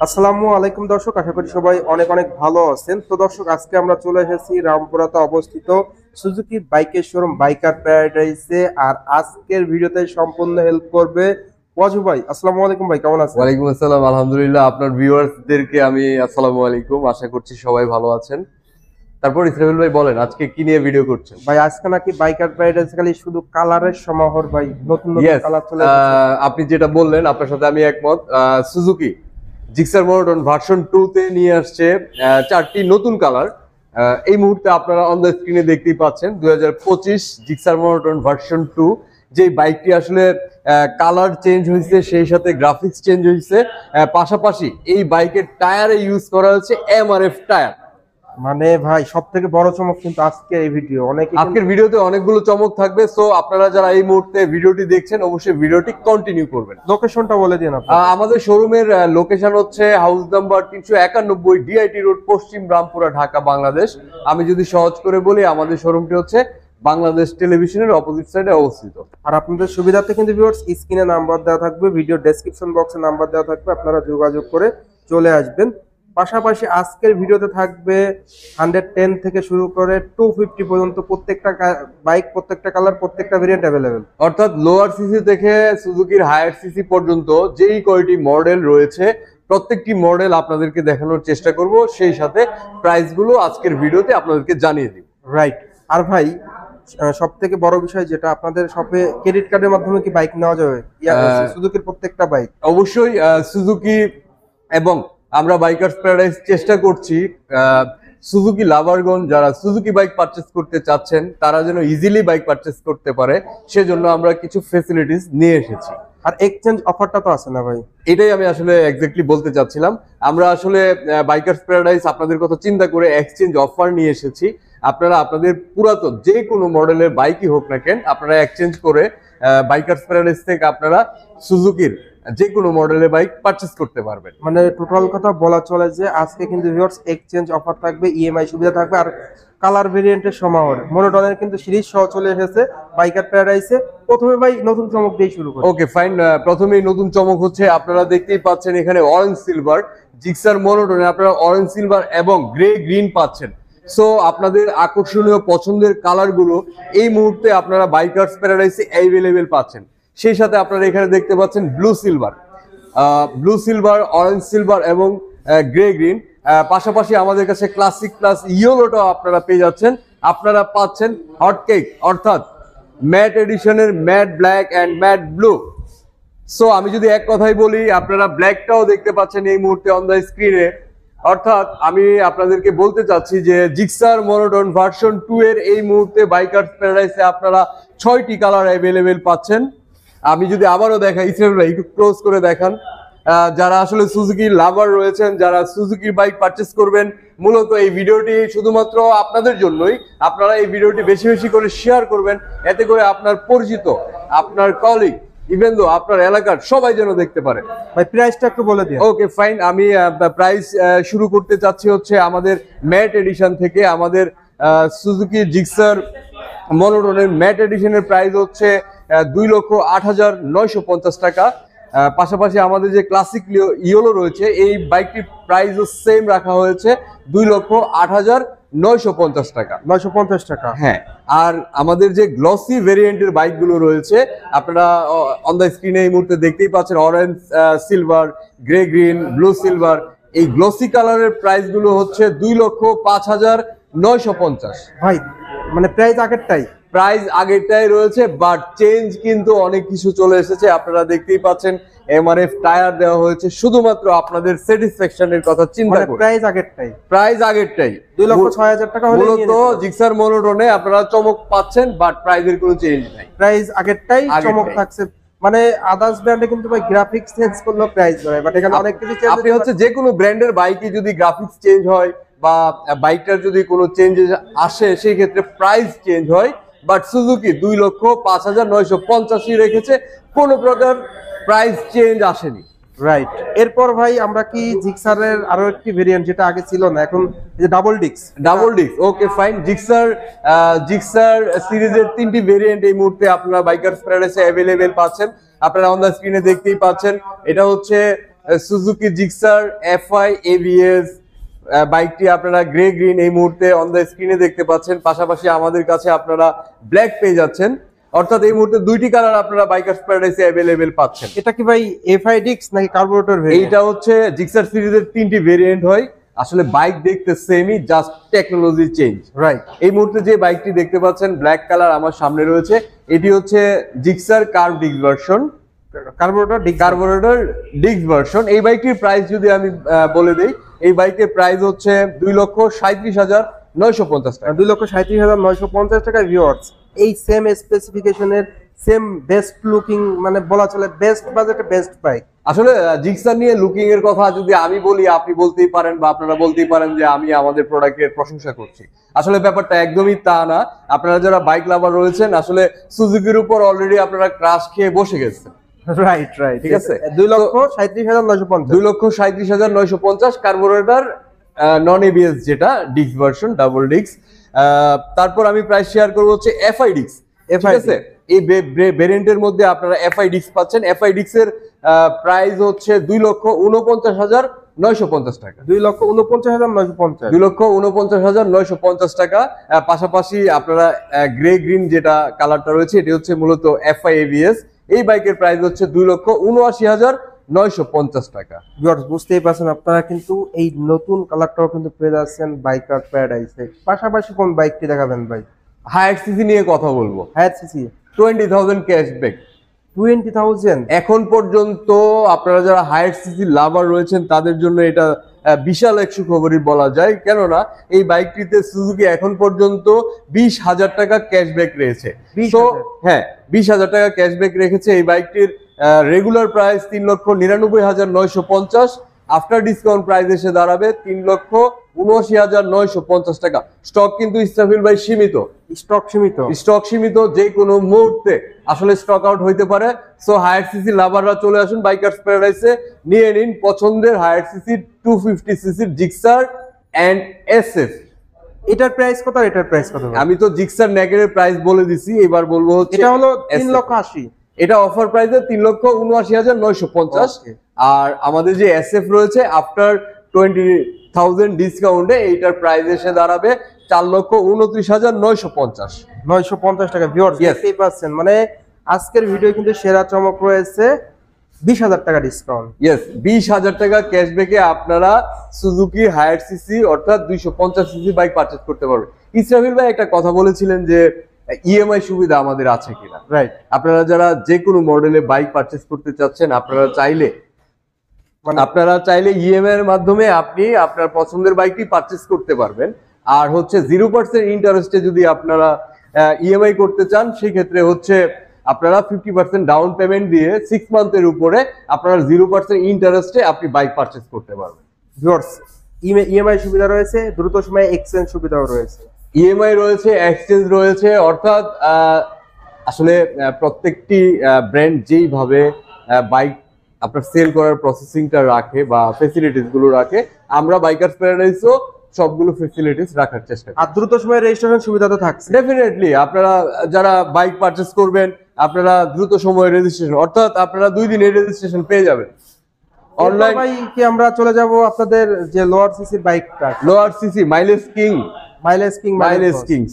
আসসালামু আলাইকুম দর্শক, আশা করি সবাই অনেক অনেক ভালো আছেন। তো দর্শক, আজকে আমরা চলে এসেছি রামপুরাতে অবস্থিত সুজুকি বাইকের শোরুম বাইকার প্যারাডাইসে। আর আজকের ভিডিওতে সম্পূর্ণ হেল্প করবে ওয়াজু ভাই। আসসালামু আলাইকুম ভাই, কেমন আছেন? ওয়ালাইকুম আসসালাম, আলহামদুলিল্লাহ। আপনার ভিউয়ার্সদেরকে আমি আসসালামু আলাইকুম, আশা করছি সবাই ভালো আছেন। তারপর ইসরাফিল ভাই বলেন, আজকে কি নিয়ে ভিডিও করছেন? ভাই আজকে নাকি বাইকার প্যারাডাইস খালি শুধু কালারের সমাহার ভাই, নতুন নতুন ইয়েস, কালার চলে এসেছে। আপনি যেটা বললেন আপনার সাথে আমি একমত। সুজুকি জিক্সার মনোটন ভার্সন 2 তে নিয়ে আসছে 4টি নতুন কালার। এই মুহূর্তে আপনারা অন দ্য স্ক্রিনে দেখতেই পাচ্ছেন 2025 জিক্সার মনোটন ভার্সন 2। যে বাইকটি আসলে কালার চেঞ্জ হয়েছে, সেই সাথে গ্রাফিক্স চেঞ্জ হয়েছে। পাশাপাশি এই বাইকের টায়ারে ইউজ করা হচ্ছে এমআরএফ টায়ার। মানে ভাই সব থেকে বড় চমক কিন্তু আজকের এই ভিডিও, আজকের ভিডিওতে অনেকগুলো চমক থাকবে, সো আপনারা যারা এই মুহূর্তে ভিডিওটি দেখছেন অবশ্যই ভিডিওটি কন্টিনিউ করবেন। লোকেশনটা বলে দিন আপনি। আমাদের শোরুমের লোকেশন হচ্ছে হাউস নাম্বার 391 ডিআইটি রোড, পশ্চিম রামপুরা, ঢাকা, বাংলাদেশ। আমি যদি সহজ করে বলি, আমাদের শোরুমটি হচ্ছে বাংলাদেশ টেলিভিশনের অপোজিট সাইডে অবস্থিত। আর আপনাদের সুবিধার্থে কিন্তু ভিউয়ার্স স্ক্রিনে নাম্বার দেওয়া থাকবে, ভিডিও ডেসক্রিপশন বক্সে নাম্বার দেওয়া থাকবে, আপনারা যোগাযোগ করে চলে আসবেন। পাশাপাশি আজকের ভিডিওতে থাকবে 110 থেকে শুরু করে 250 পর্যন্ত প্রত্যেকটা বাইক, প্রত্যেকটা কালার, প্রত্যেকটা ভেরিয়েন্ট অ্যাভেলেবেল। অর্থাৎ লোয়ার সিসি থেকে সুজুকির হায়ার সিসি পর্যন্ত যেই কয়টি মডেল রয়েছে প্রত্যেকটি মডেল আপনাদেরকে দেখানোর চেষ্টা করব, সেই সাথে প্রাইসগুলো আজকের ভিডিওতে আপনাদেরকে জানিয়ে দিব। রাইট। আর ভাই সব থেকে বড় বিষয় যেটা, আপনাদের শপে ক্রেডিট কার্ডের মাধ্যমে কি বাইক নেওয়া যাবে? সুজুকির প্রত্যেকটা বাইক অবশ্যই সুজুকি, এবং আমরা বাইকার্স প্যারাডাইস চেষ্টা করছি সুজুকি লাভারগণ যারা সুজুকি বাইক পারচেস করতে চাচ্ছেন তারা যেন ইজিলি বাইক পারচেস করতে পারে, সেজন্য আমরা কিছু ফ্যাসিলিটিস নিয়ে এসেছি। আর এক্সচেঞ্জ অফারটা তো আছে না ভাই? এটাই আমি আসলে এক্স্যাক্টলি বলতে চাচ্ছিলাম। আমরা আসলে বাইকার্স প্যারাডাইস আপনাদের কথা চিন্তা করে এক্সচেঞ্জ অফার নিয়ে এসেছি। আপনারা আপনাদের পুরাতন যে কোনো মডেলের বাইকই হোক না কেন, আপনারা এক্সচেঞ্জ করে বাইকার্স প্যারাডাইস থেকে আপনারা সুজুকির যে কোনো মডেলের বাইক পারচেস করতে পারবেন। মানে টোটাল কথা বলা চলে যে আজকে কিন্তু ভিউয়ার্স এক্সচেঞ্জ অফার থাকবে, ইএমআই সুবিধা থাকবে, আর কালার ভেরিয়েন্টের সমাহার। মনোটনের কিন্তু সিরিজ সহ চলে এসেছে বাইকার প্যারাডাইসে। প্রথমে ভাই নতুন চমক দিয়ে শুরু করি। ওকে ফাইন, প্রথমেই নতুন চমক হচ্ছে আপনারা দেখতেই পাচ্ছেন এখানে অরেঞ্জ সিলভার জিক্সার মনোটনে আপনারা অরেঞ্জ সিলভার এবং গ্রে গ্রিন পাচ্ছেন। সো আপনাদের আকর্ষণীয় পছন্দের কালারগুলো এই মুহূর্তে আপনারা বাইকার্স প্যারাডাইসে অ্যাভেলেবেল পাচ্ছেন। সেই সাথে আপনারা এখানে দেখতে পাচ্ছেন ব্লু সিলভার, অরেঞ্জ সিলভার এবং গ্রে গ্রিন। পাশাপাশি আমাদের কাছে ক্লাসিক প্লাস ইয়েলোটাও আপনারা পেয়ে যাচ্ছেন। আপনারা পাচ্ছেন হট কেক অর্থাৎ ম্যাট এডিশনের matte black and matte blue. So আমি যদি এক কথাই বলি, আপনারা ব্ল্যাকটাও দেখতে পাচ্ছেন এই মুহূর্তে অন দ্য স্ক্রিনে। অর্থাৎ আমি আপনাদেরকে বলতে চাচ্ছি যে জিক্সার মনোটন ভার্সন 2 এর এই মুহূর্তে বাইকার্স প্যারাডাইসে আপনারা 6টি কালার অ্যাভেলেবেল পাচ্ছেন। আমি যদি আবারও দেখাই, ইসরাফিল একটু ক্লোজ করে দেখান। যারা আসলে সুজুকি লাভার রয়েছেন, যারা সুজুকি বাইক পারচেস করবেন, মূলত এই ভিডিওটি শুধুমাত্র আপনাদের জন্যই। আপনারা এই ভিডিওটি বেশি বেশি করে শেয়ার করবেন, এতে করে আপনার পরিচিত, আপনার কলিগ, ইভেন দো আপনার এলাকার সবাই যেন দেখতে পারে। ভাই প্রাইসটা একটু বলে দিন। ওকে ফাইন, আমি প্রাইস শুরু করতে চাচ্ছি হচ্ছে আমাদের ম্যাট এডিশন থেকে। আমাদের সুজুকি জিক্সার মনোটনের ম্যাট এডিশনের প্রাইস হচ্ছে 2,08,950 টাকা। পাশাপাশি আমাদের যে ক্লাসিক ইয়েলো রয়েছে এই বাইকটির প্রাইসও সেম রাখা হয়েছে 2,08,950 টাকা। 950 টাকা। হ্যাঁ, আর আমাদের যে গ্লসি ভেরিয়েন্টের বাইকগুলো রয়েছে আপনারা অন দ্য স্ক্রিনে এই মুহূর্তে দেখতেই পাচ্ছেন orange silver, grey green, blue silver. এই গ্লসি কালারের প্রাইসগুলো হচ্ছে 2,05,950। ভাই মানে প্রাইস আগেরটাই? প্রাইস আগেরটাই রয়েছে, বাট চেঞ্জ কিন্তু অনেক কিছু চলে এসেছে। আপনারা দেখতেই পাচ্ছেন এমআরএফ টায়ার দেওয়া হয়েছে শুধুমাত্র আপনাদের স্যাটিসফ্যাকশনের কথা চিন্তা করে। প্রাইস আগেরটাই? প্রাইস আগেরটাই 2,06,000 টাকা হলে মূলত জিক্সার মনোটনে আপনারা চমক পাচ্ছেন, বাট প্রাইসের কোনো চেঞ্জ নাই। প্রাইস আগেরটাই, চমক থাকছে। মানে আদার্স ব্র্যান্ডে কিন্তু ভাই গ্রাফিক্স চেঞ্জ করলেও প্রাইস বাড়ে, বাট এখানে অনেক কিছু চেঞ্জ। আপনি হচ্ছে যে কোনো ব্র্যান্ডের বাইকে যদি গ্রাফিক্স চেঞ্জ হয় বা বাইকটার যদি কোনো চেঞ্জেস আসে, সেই ক্ষেত্রে প্রাইস চেঞ্জ হয়। বাট সুজুকি 2,05,950 রেখেছে, কোনো প্রকার প্রাইস চেঞ্জ আসেনি। রাইট। এরপর ভাই আমরা কি জিক্সারের আরো একটি ভেরিয়েন্ট যেটা আগে ছিল না, এখন double disc. Okay fine, Gixxer সিরিজের 3টি ভেরিয়েন্ট এই মুহূর্তে আপনারা বাইকার্স প্যারাডাইসে অ্যাভেলেবেল পাচ্ছেন। আপনারা অন দ্য স্ক্রিনে দেখতেই পাচ্ছেন। এটা হচ্ছে সুজুকি জিক্সার এফআই এবিএস বাইকটি আপনারা গ্রে গ্রিন এই মুহূর্তে অন দ্য স্ক্রিনে দেখতে পাচ্ছেন। পাশাপাশি আমাদের কাছে আপনারা ব্ল্যাক পেয়ে যাচ্ছেন, অর্থাৎ এই মুহূর্তে দুইটি কালার আপনারা বাইকার্স প্যারাডাইসে অ্যাভেলেবেল পাচ্ছেন। এটা কি ভাই এফআইডিক্স নাকি কার্বোরেটর ভেরিয়েন্ট? এইটা হচ্ছে জিক্সার সিরিজের 3টি ভেরিয়েন্ট হয়। আসলে বাইক দেখতে সেমই, জাস্ট টেকনোলজি চেঞ্জ। রাইট। এই মুহূর্তে যে বাইকটি দেখতে পাচ্ছেন ব্ল্যাক কালার আমার সামনে রয়েছে, এটি হচ্ছে Gixxer curve disc version, carburettor disc version. এই বাইকটির প্রাইস যদি আমি বলে দেই, এই বাইকের প্রাইস হচ্ছে 2,37,950 টাকা। 2,37,950 টাকা। ভিউয়ার্স, এই সেম স্পেসিফিকেশনের সেম বেস্ট লুকিং, মানে বলা চলে বেস্ট বাজেটে বেস্ট বাইক। আসলে জিক্সার নিয়ে লুকিং এর কথা যদি আমি বলি, আপনি বলতেই পারেন বা আপনারা বলতেই পারেন যে আমি আমাদের প্রোডাক্টের প্রশংসা করছি। আসলে ব্যাপারটা একদমই তা না। আপনারা যারা বাইক লাভার রয়েছেন, আসলে সুজুকির উপর অলরেডি আপনারা ক্রাশ খেয়ে বসে গেছেন। রাইট রাইট, ঠিক আছে। 2,37,950। 2,37,950 কার্বোরেটর নন এবিএস, যেটা ডিস্ক ভার্সন, ডাবল ডিস্ক। তারপর আমি প্রাইস শেয়ার করবো হচ্ছে এফআই ডিস্ক। ঠিক আছে, এই ভেরিয়েন্টের মধ্যে আপনারা এফআই ডিস্ক পাচ্ছেন। এফআই ডিস্ক এর প্রাইস হচ্ছে 2,49,950 টাকা। 2,49,950। 2,49,950 টাকা। পাশাপাশি আপনারা গ্রে গ্রিন যেটা কালারটা রয়েছে, এটি হচ্ছে মূলত এফআই এবিএস। এই বাইকের প্রাইস হচ্ছে 2,79,950 টাকা। ভিউয়ার্স, বুঝতেই পারছেন আপনারা কিন্তু এই নতুন কালারটাও কিন্তু পেয়ে যাচ্ছেন বাইকার প্যারাডাইসে। পাশাপাশি কোন বাইকটি দেখাবেন ভাই? হায়ার সিসি নিয়ে কথা বলবো। Higher CC 20,000 cashback. 20,000 এখন পর্যন্ত আপনারা যারা হায়ার সিসি লাভার রয়েছেন তাদের জন্য এটা বিশাল এক সুখবরই বলা যায়। কেননা এই বাইকটিতে সুজুকি এখন পর্যন্ত 20,000 টাকা ক্যাশব্যাক রয়েছে। 20,000? হ্যাঁ, 20,000 টাকা ক্যাশব্যাক রেখেছে। এই বাইকটির regular price 3,99,950। After discount price এসে দাঁড়াবে 3,79,950 টাকা। স্টক কিন্তু ইসরাফিল ভাই সীমিত, স্টক সীমিত, যে কোনো মুহূর্তে আসলে স্টক আউট হইতে পারে। সো হায়ার সিসি লাভাররা চলে আসুন বাইকার্স প্যারাডাইসে, নিয়ে নিন পছন্দের হায়ার সিসি 250 সিসির জিক্সার এন্ড এসএফ। এটার প্রাইস কত? এটার প্রাইস কত? আমি তো জিক্সার নেকের প্রাইস বলে দিছি, এবার বলবো হচ্ছে এটা হলো 3,80,000। এটা অফার প্রাইসে 3,79,950। আর আমাদের যে এসএফ রয়েছে আফটার 20,000 ডিসকাউন্টে এইটার প্রাইস এসে দাঁড়াবে 4,29,950। 950 টাকা। ভিউয়ার্স, দেখতেই পাচ্ছেন, মানে আজকের ভিডিও কিন্তু সেরা চমক রয়েছে, 20,000 টাকা ডিসকাউন্ট। ইয়েস, 20,000 টাকা ক্যাশব্যাকে আপনারা সুজুকি হায়ার সিসি অর্থাৎ 250 সিসি বাইক পারচেজ করতে পারবেন। ইসরাফিল ভাই একটা কথা বলেছিলেন যে ইএমআই সুবিধা আমাদের আছে কিনা। রাইট। আপনারা যারা যে কোনো মডেলে বাইক পারচেজ করতে চাচ্ছেন, আপনারা চাইলে ইএমআই এর মাধ্যমে আপনি আপনার পছন্দের বাইকটি পারচেজ করতে পারবেন। আর হচ্ছে 0% ইন্টারেস্টে যদি আপনারা ইএমআই করতে চান, সেই ক্ষেত্রে হচ্ছে আপনারা 50% ডাউন পেমেন্ট দিয়ে 6 মান্থের উপরে আপনারা 0% ইন্টারেস্টে আপনি বাইক পারচেজ করতে পারবেন। ভিউয়ার্স, ইএমআই সুবিধা রয়েছে, দ্রুত সময়ে এক্সচেঞ্জ সুবিধাও রয়েছে। ইএমআই রয়েছে, এক্সচেঞ্জ রয়েছে, অর্থাৎ আসলে প্রত্যেকটি ব্র্যান্ড যেইভাবে বাইক আপনার সেল করার প্রসেসিংটা রাখে বা ফ্যাসিলিটিস গুলো রাখে, আমরা বাইকার্স প্যারাডাইসও সবগুলো ফ্যাসিলিটিস রাখার চেষ্টা করি। আর দ্রুত সময়ে রেজিস্ট্রেশন সুবিধা তো থাকছে। ডেফিনেটলি আপনারা যারা বাইক পারচেজ করবেন, আপনারা দ্রুত সময়ে রেজিস্ট্রেশন, অর্থাৎ আপনারা 2 দিনের রেজিস্ট্রেশন পেয়ে যাবেন অনলাইন। ভাই কি আমরা চলে যাব আপনাদের যে লোয়ার সিসির বাইকটা, লোয়ার সিসি মাইলেজ কিং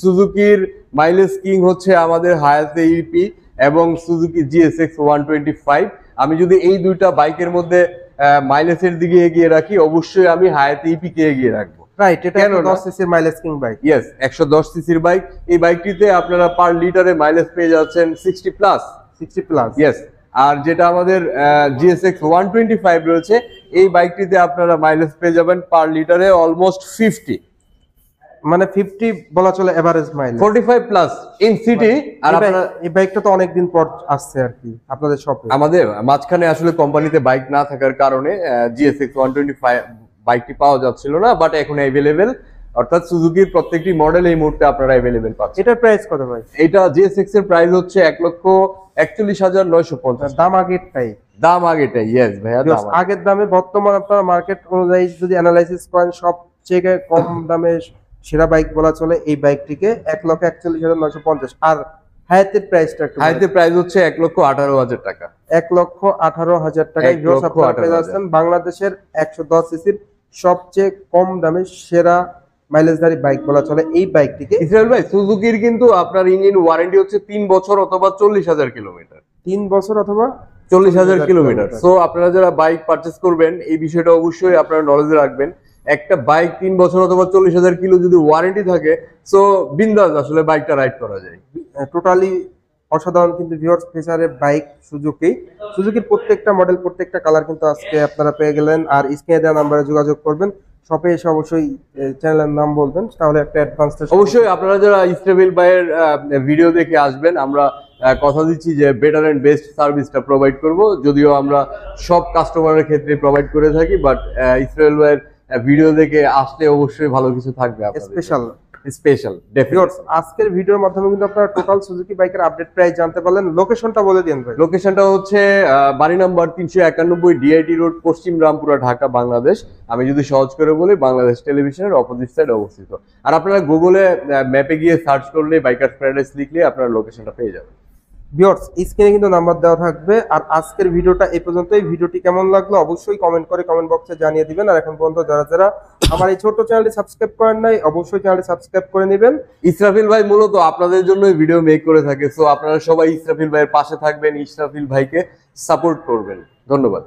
সুজুকির মাইলেজ কিং হচ্ছে আমাদের হায়াতে ইপি এবং সুজুকি জিএসএক্স 125। আমি যদি এই দুইটা বাইকের মধ্যে মাইলেজের দিকে এগিয়ে রাখি, অবশ্যই আমি হায়াতে ইপি কে এগিয়ে রাখবো। রাইট, এটা 10 সিসির মাইলেজ কিং বাইক। ইয়েস, 110 সিসির বাইক। এই বাইকটিতে আপনারা পার লিটারে মাইলেজ পেয়ে যাচ্ছেন 60 প্লাস। ইয়েস। আর যেটা আমাদের জিএসএক্স 125 রয়েছে, এই বাইকটিতে আপনারা মাইলেজ পেয়ে যাবেন পার লিটারে অলমোস্ট 50, মানে 50 বলা চলে average mileage, 45 plus in city. আর আপনারা এই বাইকটা তো অনেকদিন পর আসছে আর কি আপনাদের শপে। আমাদের মাঝখানে আসলে কোম্পানিতে বাইক না থাকার কারণে জিএসএক্স 125 বাইকটি পাওয়া যাচ্ছিল না, বাট এখন অ্যাভেলেবেল। অর্থাৎ সুজুকির প্রত্যেকটি মডেল এই মুহূর্তে আপনারা অ্যাভেলেবেল পাচ্ছেন। এটার প্রাইস কত ভাই? এটা জিএসএক্স এর প্রাইস হচ্ছে 1,41,950। দাম আগেরটাই? দাম আগেরটাই, ইয়েস ভাইয়া, দাম আগের দামে। বর্তমান আপনারা মার্কেট অনুযায়ী যদি অ্যানালাইসিস করেন, সবচেয়ে কম দামে সেরা বাইক বলা চলে এই বাইকটিকে 1,41,950। আর হায়াতের প্রাইসটা একটু, হায়াতের প্রাইস হচ্ছে 1,18,000 টাকা। 1,18,000 টাকায় ভিউয়ার্স আপনারা পেয়ে যাচ্ছেন বাংলাদেশের 110 সিসির সবচেয়ে কম দামে সেরা মাইলেজধারী বাইক বলা চলে এই বাইকটিকে। ইসরায়েল ভাই, সুজুকির কিন্তু আপনার ইঞ্জিন ওয়ারেন্টি হচ্ছে 3 বছর অথবা 40,000 কিলোমিটার। 3 বছর অথবা 40,000 কিলোমিটার। সো আপনারা যারা বাইক পারচেজ করবেন এই বিষয়টা অবশ্যই আপনারা নলেজে রাখবেন। একটা বাইক 3 বছর অথবা 40,000 কিলো যদি ওয়ারেন্টি থাকে, সো বিন্দাস আসলে বাইকটা রাইড করা যায়। টোটালি অসাধারণ কিন্তু ভিউয়ার্স ফিচারের বাইক সুজুকির প্রত্যেকটা মডেল প্রত্যেকটা কালার কিন্তু আজকে আপনারা পেয়ে গেলেন। আর স্ক্রিনে দেওয়া নাম্বারে যোগাযোগ করবেন, শপে এসে অবশ্যই চ্যানেলের নাম বলবেন, তাহলে একটা অ্যাডভান্স। অবশ্যই আপনারা যারা ইসরাফিল ভাইয়ের ভিডিও দেখে আসবেন, আমরা কথা দিচ্ছি যে বেটার এন্ড বেস্ট সার্ভিসটা প্রোভাইড করব। যদিও আমরা সব কাস্টমারের ক্ষেত্রে প্রোভাইড করে থাকি, বাট ইসরাফিল ভাইয়ের ভিডিও দেখে আসলে অবশ্যই ভালো কিছু থাকবে স্পেশাল ভিউয়ার্স। আজকের ভিডিওর মাধ্যমে কিন্তু আপনারা টোটাল সুজুকি বাইকের আপডেট প্রাইস জানতে পারলেন। লোকেশনটা বলে দিন ভাই। লোকেশনটা হচ্ছে বাড়ি নাম্বার 391 ডিআইটি রোড, পশ্চিম রামপুরা, ঢাকা, বাংলাদেশ। আমি যদি সহজ করে বলি, বাংলাদেশ টেলিভিশনের অপোজিট সাইড অবস্থিত। আর আপনারা গুগলে ম্যাপে গিয়ে সার্চ করলে বাইকার্স প্যারাডাইস লিখলে আপনারা লোকেশনটা পেয়ে যাবেন। ভিউয়ার্স স্ক্রিনে কিন্তু নাম্বার দেওয়া থাকবে। আর আজকের ভিডিওটা এই পর্যন্তই। ভিডিওটি কেমন লাগলো অবশ্যই কমেন্ট করে কমেন্ট বক্সে জানিয়ে দিবেন। আর এখন পর্যন্ত যারা যারা আমার এই ছোট্ট চ্যানেলটি সাবস্ক্রাইব করেন নাই, অবশ্যই চ্যানেলটি সাবস্ক্রাইব করে নেবেন। ইসরাফিল ভাই মূলত আপনাদের জন্যই ভিডিও মেক করে থাকে। সো আপনারা সবাই ইসরাফিল ভাইয়ের পাশে থাকবেন, ইসরাফিল ভাইকে সাপোর্ট করবেন। ধন্যবাদ।